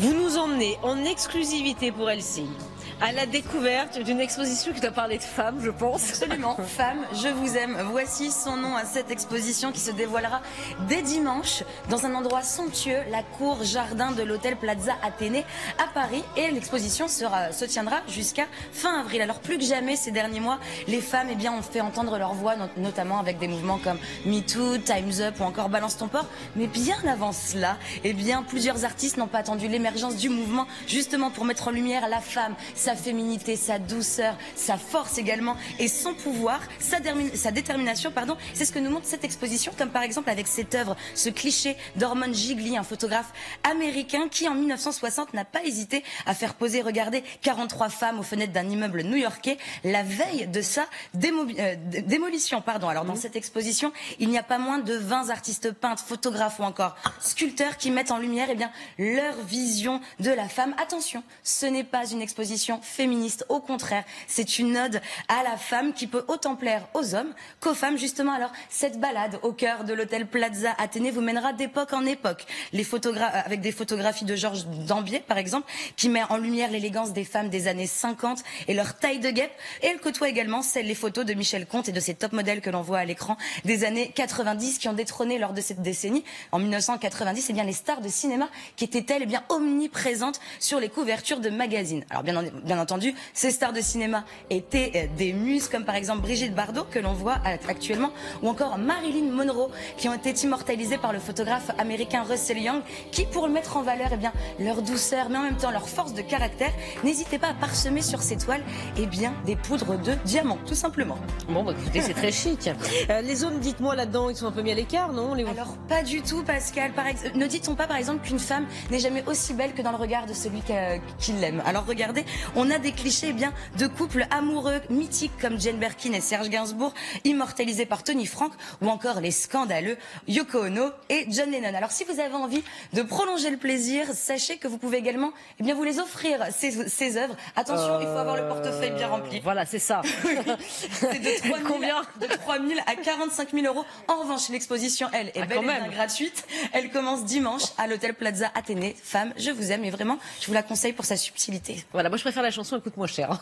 Vous nous emmenez en exclusivité pour LCI à la découverte d'une exposition qui doit parler de femmes, je pense. Absolument, Femmes, je vous aime. Voici son nom à cette exposition qui se dévoilera dès dimanche dans un endroit somptueux, la cour jardin de l'hôtel Plaza Athénée à Paris. Et l'exposition se tiendra jusqu'à fin avril. Alors plus que jamais ces derniers mois, les femmes ont fait entendre leur voix, notamment avec des mouvements comme MeToo, Time's Up ou encore Balance ton port. Mais bien avant cela, plusieurs artistes n'ont pas attendu l'émergence du mouvement justement pour mettre en lumière la femme, sa féminité, sa douceur, sa force également et son pouvoir, sa détermination, pardon. C'est ce que nous montre cette exposition, comme par exemple avec cette œuvre, ce cliché d'Ormond Gigli, un photographe américain qui en 1960 n'a pas hésité à faire poser, regardez, 43 femmes aux fenêtres d'un immeuble new-yorkais la veille de sa démolition. Alors dans cette exposition, il n'y a pas moins de 20 artistes peintres, photographes ou encore sculpteurs qui mettent en lumière leur vision de la femme. Attention, ce n'est pas une exposition féministe, au contraire, c'est une ode à la femme qui peut autant plaire aux hommes qu'aux femmes justement. Alors cette balade au cœur de l'hôtel Plaza Athénée vous mènera d'époque en époque, avec des photographies de Georges Dambier par exemple, qui met en lumière l'élégance des femmes des années 50 et leur taille de guêpe, et elle côtoie également les photos de Michel Comte et de ces top modèles que l'on voit à l'écran des années 90 qui ont détrôné lors de cette décennie. En 1990, les stars de cinéma qui étaient-elles omniprésentes sur les couvertures de magazines. Alors bien entendu, ces stars de cinéma étaient des muses comme par exemple Brigitte Bardot que l'on voit actuellement, ou encore Marilyn Monroe, qui ont été immortalisées par le photographe américain Russell Young, qui pour mettre en valeur leur douceur mais en même temps leur force de caractère, n'hésitez pas à parsemer sur ces toiles des poudres de diamants, tout simplement. Bon bah écoutez, c'est très chic. Les hommes, dites-moi là-dedans, ils sont un peu mis à l'écart, non? Alors pas du tout, Pascal. Ne dit-on pas par exemple qu'une femme n'est jamais aussi belle que dans le regard de celui qui l'aime? Alors regardez, on a des clichés de couples amoureux mythiques comme Jane Birkin et Serge Gainsbourg, immortalisés par Tony Frank, ou encore les scandaleux Yoko Ono et John Lennon. Alors si vous avez envie de prolonger le plaisir, sachez que vous pouvez également vous les offrir ces œuvres. Attention, il faut avoir le portefeuille bien rempli. Voilà, c'est ça. C'est de 3 000 à 45 000 euros. En revanche, l'exposition, elle, est bel et bien gratuite. Elle commence dimanche à l'hôtel Plaza Athénée. Femme, je vous aime et vraiment, je vous la conseille pour sa subtilité. Voilà, moi je préfère la chanson Écoute-moi cher.